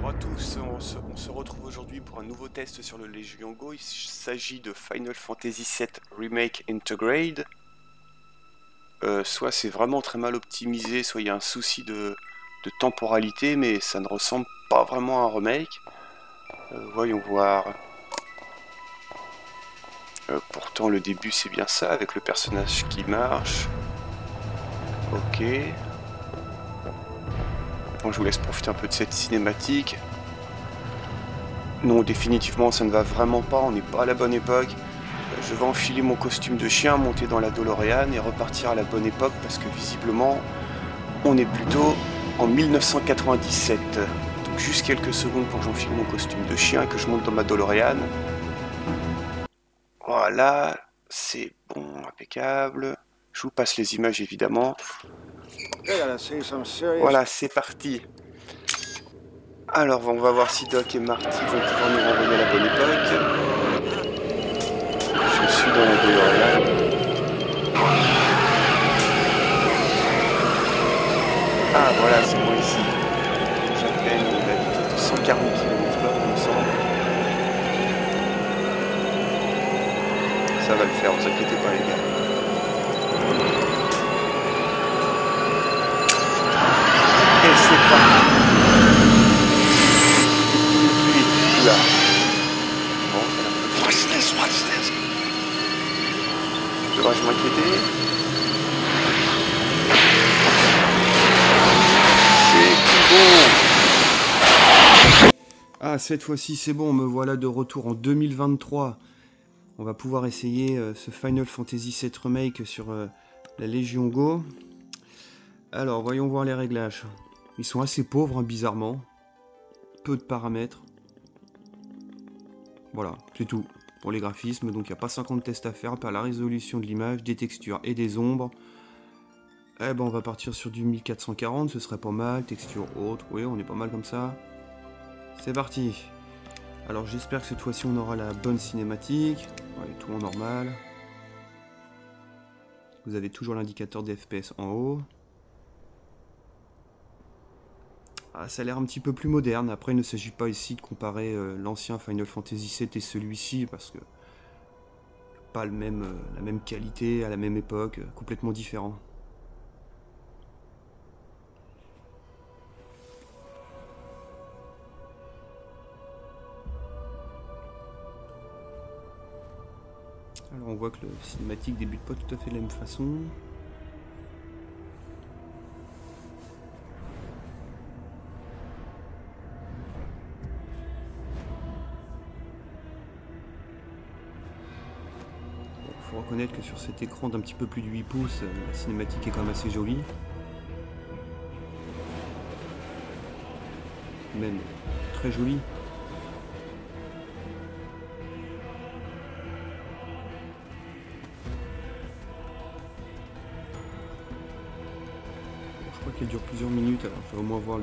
Bonjour à tous, on se retrouve aujourd'hui pour un nouveau test sur le Légion Go. Il s'agit de Final Fantasy VII Remake Intergrade. Soit c'est vraiment très mal optimisé, soit il y a un souci de temporalité, mais ça ne ressemble pas vraiment à un remake. Voyons voir. Pourtant le début c'est bien ça, avec le personnage qui marche. Ok. Bon, je vous laisse profiter un peu de cette cinématique. Non, définitivement, ça ne va vraiment pas, on n'est pas à la bonne époque. Je vais enfiler mon costume de chien, monter dans la DeLorean et repartir à la bonne époque parce que visiblement, on est plutôt en 1997. Donc juste quelques secondes pour que j'enfile mon costume de chien et que je monte dans ma DeLorean. Voilà, c'est bon, impeccable. Je vous passe les images évidemment. Voilà, c'est parti. Alors, on va voir si Doc et Marty vont pouvoir nous renvoyer à la bonne époque. Je suis dans la DeLorean. Ah, voilà, c'est moi ici. J'appelle la vitesse de 140 km/h, il me semble. Ça va le faire, vous inquiétez pas, les gars. Et c'est parti. Plus vite, oula. Bon, ça a l'air pas bien. Watch this. Devrais-je m'inquiéter? C'est tout bon. Ah, cette fois-ci c'est bon, me voilà de retour en 2023. On va pouvoir essayer ce Final Fantasy VII Remake sur la Légion Go. Alors, voyons voir les réglages. Ils sont assez pauvres, hein, bizarrement. Peu de paramètres. Voilà, c'est tout. Pour les graphismes, donc il n'y a pas 50 tests à faire, pas la résolution de l'image, des textures et des ombres. Eh ben on va partir sur du 1440, ce serait pas mal, texture haute, oui on est pas mal comme ça. C'est parti. Alors j'espère que cette fois-ci on aura la bonne cinématique, ouais, tout en normal. Vous avez toujours l'indicateur des FPS en haut. Ah, ça a l'air un petit peu plus moderne, après il ne s'agit pas ici de comparer l'ancien Final Fantasy VII et celui-ci, parce que pas la même qualité, à la même époque, complètement différent. Alors on voit que le cinématique débute pas tout à fait de la même façon. Il faut reconnaître que sur cet écran d'un petit peu plus de 8 pouces, la cinématique est quand même assez jolie. Même très jolie. Je crois qu'elle dure plusieurs minutes, alors il faut au moins voir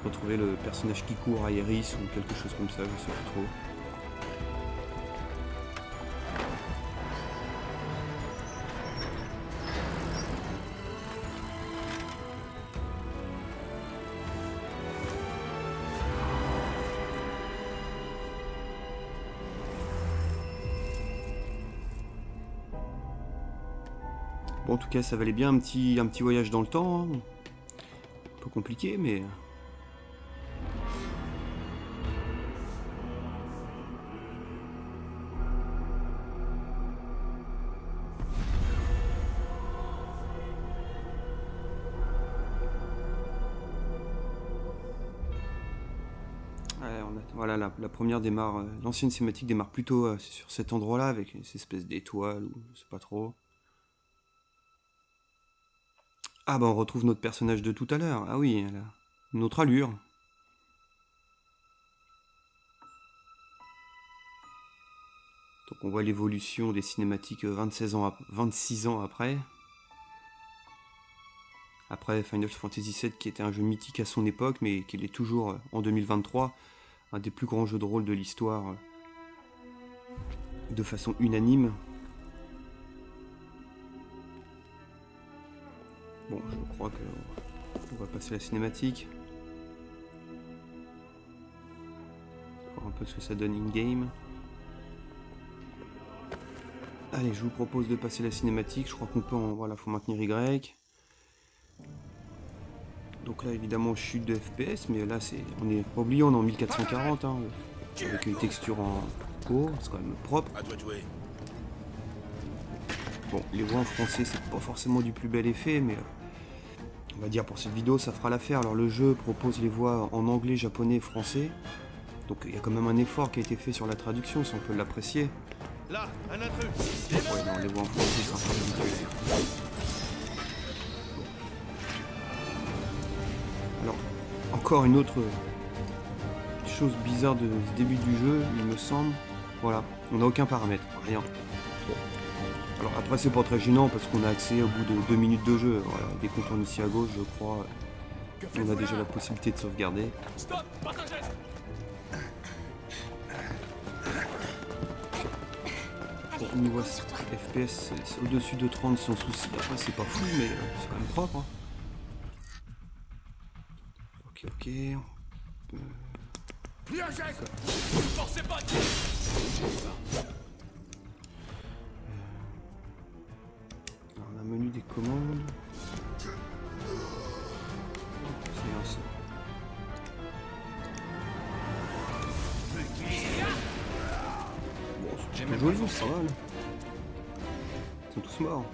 retrouver le personnage qui court à Iris ou quelque chose comme ça, je sais pas trop. Bon, en tout cas, ça valait bien un petit voyage dans le temps, hein. Un peu compliqué, mais... Ouais, voilà, la première démarre, l'ancienne cinématique démarre plutôt sur cet endroit-là, avec ces espèces d'étoiles, ou je sais pas trop. Ah bah on retrouve notre personnage de tout à l'heure, ah oui, elle a une autre allure. Donc on voit l'évolution des cinématiques 26 ans après. Après Final Fantasy VII qui était un jeu mythique à son époque, mais qui l'est toujours en 2023, un des plus grands jeux de rôle de l'histoire, de façon unanime. Bon, je crois qu'on va passer à la cinématique. peu ce que ça donne in-game. Allez, je vous propose de passer la cinématique. Je crois qu'on peut en... Voilà, faut maintenir Y. Donc là, évidemment, chute de FPS, mais là, c'est... On est pas oublié, on est en 1440, hein, avec une texture en haut, c'est quand même propre. Bon, les voix en français, c'est pas forcément du plus bel effet, mais... on va dire pour cette vidéo, ça fera l'affaire. Alors le jeu propose les voix en anglais, japonais et français. Donc il y a quand même un effort qui a été fait sur la traduction, si on peut l'apprécier. Là, un intrus. Ouais, non, les voix en français, c'est un peu ridicule. Alors, encore une autre chose bizarre de ce début du jeu, il me semble. Voilà, on n'a aucun paramètre, rien. Bon. Alors après c'est pas très gênant parce qu'on a accès au bout de 2 minutes de jeu. Voilà, dès qu'on tourne ici à gauche, je crois, on a déjà la possibilité de sauvegarder. Stop, passager. Bon, niveau FPS, c'est au-dessus de 30 sans souci. Après c'est pas fou mais c'est quand même propre. Hein. Ok. Plus un geste. Forcez pas. Alors, on a un menu des commandes. C'est un ça. Bon, c'est joli, ça va. Ils sont tous morts.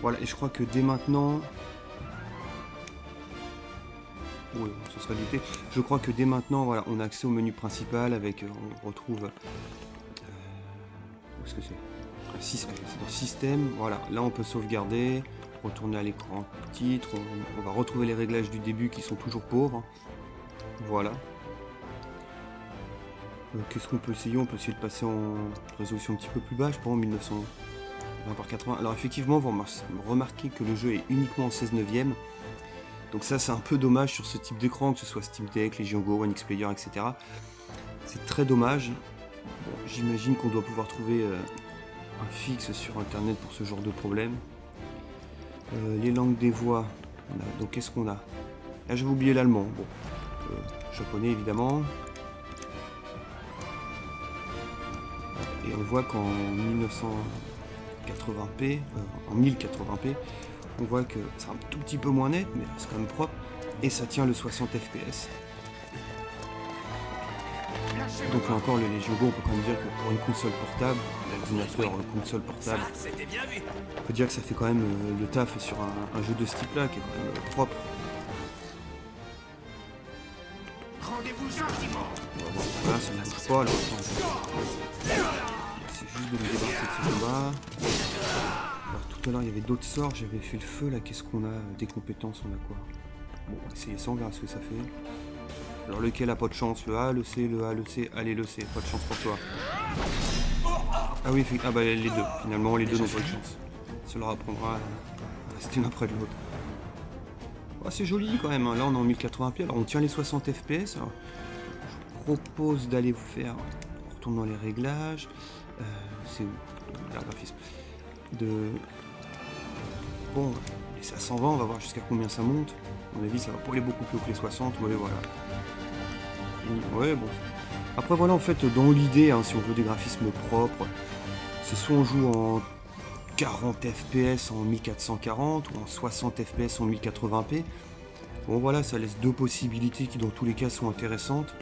Voilà, et je crois que dès maintenant... Oui, ce serait du thé. Je crois que dès maintenant, voilà, on a accès au menu principal avec, on retrouve, où est-ce que c'est? C'est dans système, voilà, là on peut sauvegarder, retourner à l'écran titre, on va retrouver les réglages du début qui sont toujours pauvres, voilà. Qu'est-ce qu'on peut essayer? On peut essayer de passer en résolution un petit peu plus basse, par exemple 1920 par 80. Alors effectivement, vous remarquez que le jeu est uniquement en 16/9. Donc ça c'est un peu dommage sur ce type d'écran, que ce soit Steam Deck, Legion Go, One X Player, etc. C'est très dommage. Bon, j'imagine qu'on doit pouvoir trouver un fixe sur internet pour ce genre de problème. Les langues des voix, donc qu'est-ce qu'on a? Là j'avais oublié l'allemand, bon. Japonais évidemment. Et on voit qu'en 1980p, en 1080p, on voit que c'est un tout petit peu moins net, mais c'est quand même propre, et ça tient le 60 fps. Donc là encore, le Legion Go, on peut quand même dire que pour une console portable, l'ordinateur console portable, on peut dire que ça fait quand même le taf sur un jeu de ce type-là, qui est quand même propre. Voilà, ça ne marche pas, là, c'est juste de me débarrasser de ce combat. Alors tout à l'heure il y avait d'autres sorts, j'avais fait le feu là, qu'est-ce qu'on a? Des compétences, on a quoi? Bon, on va essayer ça, on verra ce que ça fait. Alors lequel a pas de chance? Le A, le C, le A, le C, allez le C, pas de chance pour toi. Ah oui, ah bah les deux, finalement les deux n'ont pas de chance. Ça leur apprendra à rester l'un près de l'autre. Oh, c'est joli quand même, hein. Là on est en 1080p, alors on tient les 60 fps. Alors, je vous propose d'aller vous faire, on retourne dans les réglages, c'est où le graphisme de... Bon, c'est à 120, on va voir jusqu'à combien ça monte. À mon avis, ça va pas aller beaucoup plus haut que les 60, ouais, voilà. Ouais, bon. Après, voilà, en fait, dans l'idée, hein, si on veut des graphismes propres, c'est soit on joue en 40 fps en 1440 ou en 60 fps en 1080p. Bon, voilà, ça laisse deux possibilités qui, dans tous les cas, sont intéressantes.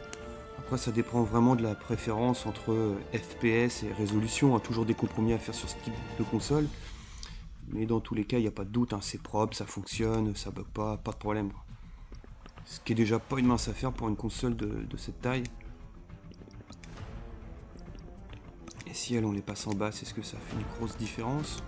Après, ça dépend vraiment de la préférence entre FPS et résolution, hein, toujours des compromis à faire sur ce type de console. Mais dans tous les cas, il n'y a pas de doute, hein, c'est propre, ça fonctionne, ça bug pas de problème. Ce qui est déjà pas une mince affaire pour une console de cette taille. Et si elle, on les passe en basse, est-ce que ça fait une grosse différence?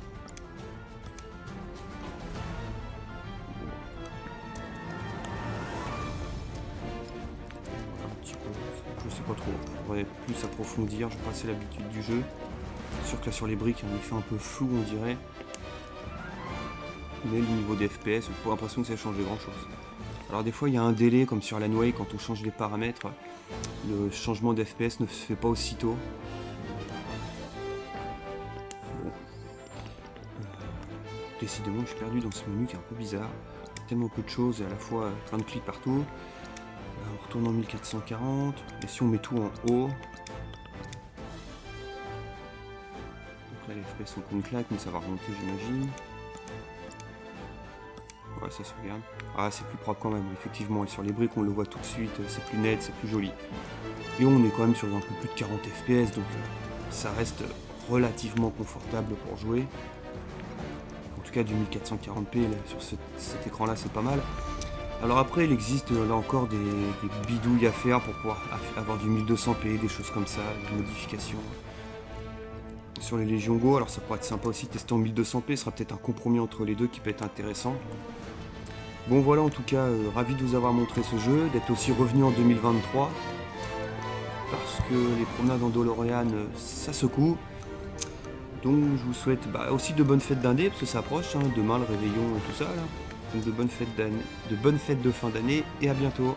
Un petit peu, je sais pas trop. Je pourrais plus approfondir, je passais l'habitude du jeu. C'est sûr que là sur les briques, on est fait un peu flou, on dirait. Mais le niveau des FPS, j'ai pas l'impression que ça a changé grand chose. Alors des fois il y a un délai comme sur Alan Wake, quand on change les paramètres, le changement d'FPS ne se fait pas aussitôt. Bon. Décidément je suis perdu dans ce menu qui est un peu bizarre. Tellement peu de choses et à la fois plein de clics partout. On On retourne en 1440. Et si on met tout en haut? Donc là, les FPS sont qu'on claque, mais ça va remonter, j'imagine. Ouais, ça se regarde. Ah, c'est plus propre quand même, effectivement. Et sur les briques, on le voit tout de suite. C'est plus net, c'est plus joli. Et on est quand même sur un peu plus de 40 FPS, donc ça reste relativement confortable pour jouer. En tout cas, du 1440p là, sur cet écran-là, c'est pas mal. Alors après, il existe là encore des bidouilles à faire pour pouvoir avoir du 1200p, des choses comme ça, des modifications sur les Légion Go. Alors ça pourrait être sympa aussi de tester en 1200p, ce sera peut-être un compromis entre les deux qui peut être intéressant. Bon voilà, en tout cas, ravi de vous avoir montré ce jeu, d'être aussi revenu en 2023, parce que les promenades en DeLorean, ça secoue. Donc je vous souhaite aussi de bonnes fêtes d'année, parce que ça approche, hein, demain le réveillon et tout ça, là. Donc de bonnes fêtes de fin d'année, et à bientôt.